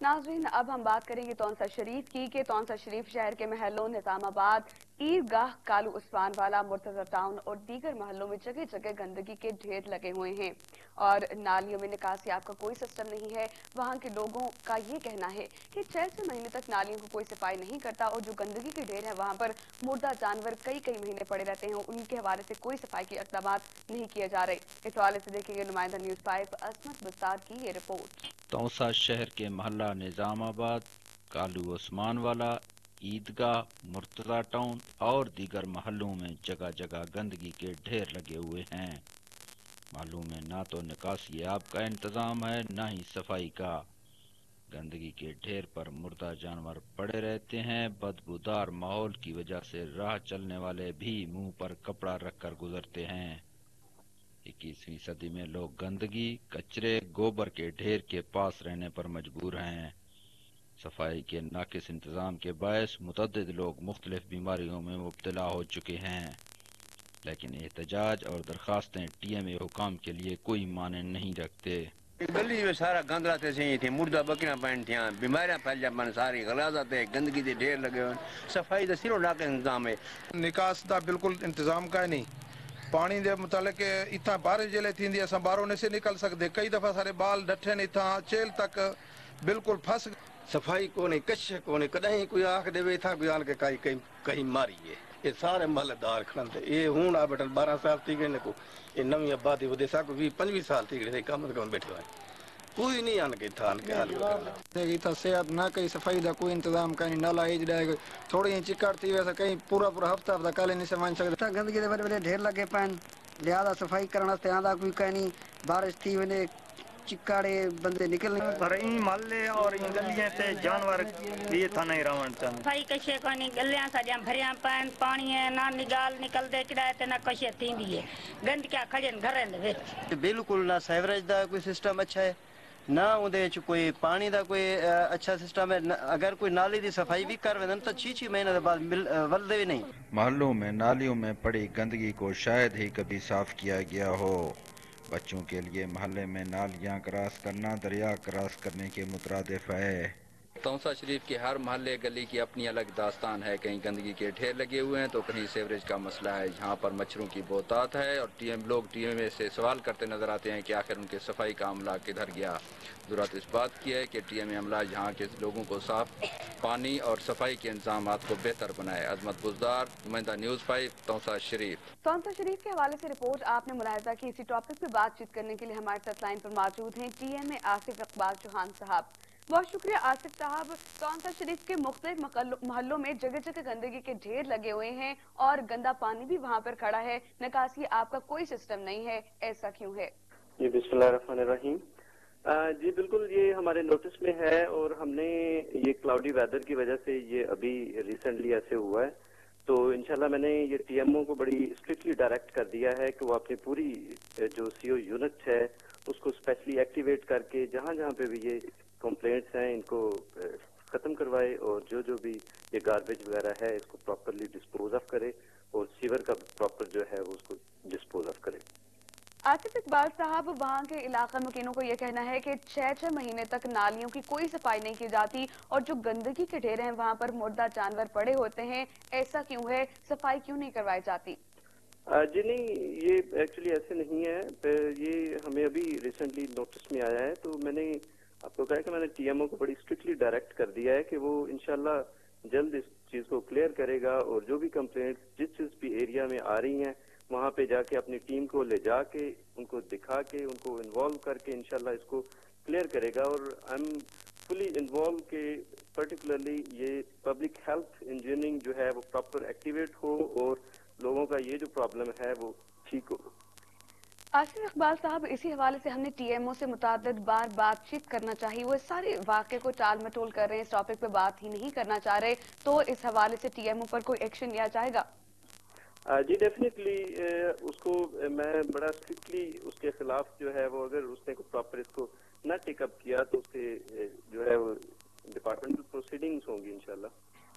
नाज़रीन, अब हम बात करेंगे तौंसा शरीफ की कि तौंसा शरीफ शहर के महलों निजामाबाद, ईदगाह, कालू उस्मान वाला, मुर्तजा टाउन और दीगर महलों में जगह जगह गंदगी के ढेर लगे हुए हैं और नालियों में निकासियाब का कोई सिस्टम नहीं है। वहां के लोगों का ये कहना है कि 6 महीने तक नालियों को कोई सफाई नहीं करता और जो गंदगी के ढेर है वहां पर मुर्दा जानवर कई कई महीने पड़े रहते हैं। उनके हवाले से कोई सफाई के इक़दाम नहीं किए जा रहे। इस हवाले से देखेंगे नुमाइंदा न्यूज़ 5 असमत बुस्तार की ये रिपोर्ट। तौसा शहर के महल्ला निजामाबाद, कालू उस्मान वाला, ईदगाह, मुर्तजा टाउन और दीगर महलों में जगह जगह गंदगी के ढेर लगे हुए हैं। महलों में ना तो निकासी आब का इंतजाम है, ना ही सफाई का। गंदगी के ढेर पर मुर्दा जानवर पड़े रहते हैं। बदबूदार माहौल की वजह से राह चलने वाले भी मुंह पर कपड़ा रखकर गुजरते हैं। 21वीं सदी में लोग गंदगी, कचरे, गोबर के ढेर के पास रहने पर मजबूर हैं। सफाई के नाकिस इंतजाम के बायस मुतअद्दिद लोग मुख्तलिफ बीमारियों में मुब्तला हो चुके हैं, लेकिन एहतजाज और दरखास्तें टीएमए हुकाम के लिए कोई माने नहीं रखते। गली में सारा गंद रहते सही थी, मुर्दा बकरियां पैन थियां, बीमारियां फैल जापन, सारी गलाजात है, गंदगी के ढेर लगे हुए। सफाई का सिर्फ नाके इंतजाम है, निकास का बिल्कुल इंतजाम का नहीं। पानी दे मुतालिक इतना बारिश जले थी असां बाहरों नहीं से निकल सकते। कई दफ़ा सारे बाल डठे ने इतना चेल तक बिल्कुल फंस। सफाई कोने कश कोने कहीं कोई आख देवे था कोई आन के कहीं कहीं कहीं मारी है। ये सारे महलदार खड़े ये हूं आ बेटन 12 साल थी गए को ये नवी आबादी वधे सा 20-25 साल थी गए कम बैठे हुए कोई नहीं आन के थान के हाल सेहत ना कहीं सफाई का कोई इंतजाम कहीं नाला थोड़ी चिकड़ थी वैसे कहीं पूरा पूरा हफ्ता हफ्ता काले नहीं से मान सकते। गंदगी के बड़े ढेर लगे पैन लिहाजा सफाई करने आंदा कोई कहीं बारिश थी वने चिकाड़े बंदे निकलने पर इन महल्ले और इन गलियां से जानवर ये था नहीं रहन चंद भाई कशे कोनी गलियां सजा भरिया पान पानी है ना निकाल निकल दे चढ़ाए ते ना कशे थींदी है गंद क्या खड़न घरन दे विच बिल्कुल ना सीवरेज दा कोई सिस्टम अच्छा है ना उहदे च कोई पानी दा कोई अच्छा सिस्टम है। अगर कोई नाली दी सफाई भी कर वेंदन तो 6 महीने के बाद वलदे भी नहीं। महल्लों में नालियों में पड़ी गंदगी को शायद ही कभी साफ किया गया हो। बच्चों के लिए महल्ले में नालियां क्रॉस करना दरिया क्रॉस करने के मुतरादिफ है। तौसा शरीफ के हर महल्ले गली की अपनी अलग दास्तान है। कहीं गंदगी के ढेर लगे हुए हैं तो कहीं सीवरेज का मसला है। यहाँ पर मच्छरों की बहुतात है और लोग टीएमए से सवाल करते नजर आते हैं कि आखिर उनके सफाई का अमला किधर गया। जरूरत इस बात की है कि टीएमए अमला यहाँ के लोगों को साफ पानी और सफाई के इंतजाम को बेहतर बनाए। अजमत बुजदार, नुमाइंदा न्यूज़ 5, तौसा शरीफ। तौसा शरीफ के हवाले से रिपोर्ट आपने मुलाहिजा की। इसी टॉपिक पे बातचीत करने के लिए हमारे साथ लाइन पर मौजूद हैं टीएमए आसिफ इकबाल चौहान साहब। बहुत शुक्रिया आसिफ साहब। तौसा शरीफ के मुख्तलिफ महल्लों में जगह जगह गंदगी के ढेर लगे हुए हैं और गंदा पानी भी वहाँ पर खड़ा है। निकासी आपका कोई सिस्टम नहीं है, ऐसा क्यों है? जी बिस्मिल्लाहिर्रहमानिर्रहीम। जी बिल्कुल ये हमारे नोटिस में है और हमने ये क्लाउडी वेदर की वजह से ये अभी रिसेंटली ऐसे हुआ है। तो इंशाल्लाह मैंने ये टीएमओ को बड़ी स्ट्रिक्टली डायरेक्ट कर दिया है कि वो अपनी पूरी जो सीओ यूनिट है उसको स्पेशली एक्टिवेट करके जहाँ जहाँ पे भी ये कंप्लेंट्स हैं इनको खत्म करवाए और जो भी ये गार्बेज वगैरह है इसको प्रॉपरली डिस्पोज ऑफ करे और सीवर का प्रॉपर जो है वो उसको डिस्पोज ऑफ करे। आसिफ इकबाल साहब, वहाँ के इलाका मकीनों को ये कहना है कि 6 महीने तक नालियों की कोई सफाई नहीं की जाती और जो गंदगी के ढेर हैं वहाँ पर मुर्दा जानवर पड़े होते हैं, ऐसा क्यों है? सफाई क्यों नहीं करवाई जाती? जी नहीं, ये एक्चुअली ऐसे नहीं है। ये हमें अभी रिसेंटली नोटिस में आया है तो मैंने आपको कहा कि मैंने टीएमओ को बड़ी स्ट्रिक्टली डायरेक्ट कर दिया है कि वो इंशाल्लाह जल्द इस चीज को क्लियर करेगा और जो भी कंप्लेंट्स जिस भी एरिया में आ रही हैं वहां पे जाके अपनी टीम को ले जाके उनको दिखा के उनको इन्वॉल्व करके इंशाल्लाह इसको क्लियर करेगा। और आई एम फुली इन्वॉल्व के पर्टिकुलरली ये पब्लिक हेल्थ इंजीनियरिंग जो है वो प्रॉपर एक्टिवेट हो और लोगों का ये जो प्रॉब्लम है वो ठीक हो। आसिफ इकबाल साहब, इसी हवाले से हमने टीएमओ से मुताद्दिद बार बातचीत करना चाहिए। वो सारे वाक़े को टाल मटोल कर रहे हैं, इस टॉपिक पे बात ही नहीं करना चाह रहे, तो इस हवाले से टीएमओ पर कोई एक्शन लिया जाएगा? जी डेफिनेटली उसको मैं बड़ा स्ट्रिक्टली उसके खिलाफ जो है वो अगर उसने को प्रॉपर इसको न टेकअप किया तो उसके जो है वो डिपार्टमेंटल प्रोसीडिंग्स होंगी इंशाल्लाह।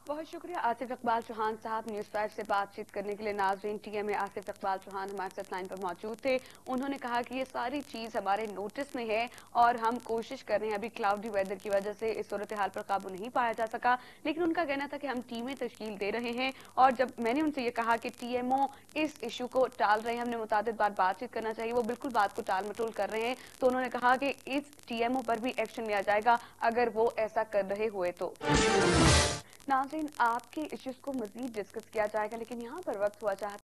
बहुत शुक्रिया आसिफ इकबाल चौहान साहब न्यूज़ 5 से बातचीत करने के लिए। नाजरीन, टीएमए आसिफ इकबाल चौहान हमारे साथ लाइन पर मौजूद थे। उन्होंने कहा कि ये सारी चीज़ हमारे नोटिस में है और हम कोशिश कर रहे हैं। अभी क्लाउडी वेदर की वजह से इस सूरत हाल पर काबू नहीं पाया जा सका, लेकिन उनका कहना था कि हम टीमें तश्कील दे रहे हैं। और जब मैंने उनसे ये कहा कि टीएमओ इस इशू को टाल रहे हैं, हमने मुतादिद बार बातचीत करना चाहिए, वो बिल्कुल बात को टाल मटोल कर रहे हैं, तो उन्होंने कहा कि इस टीएमओ पर भी एक्शन लिया जाएगा अगर वो ऐसा कर रहे हुए तो। नाज़रीन, आपके इश्यूज को मजीद डिस्कस किया जाएगा, लेकिन यहाँ पर वक्त हुआ चाहता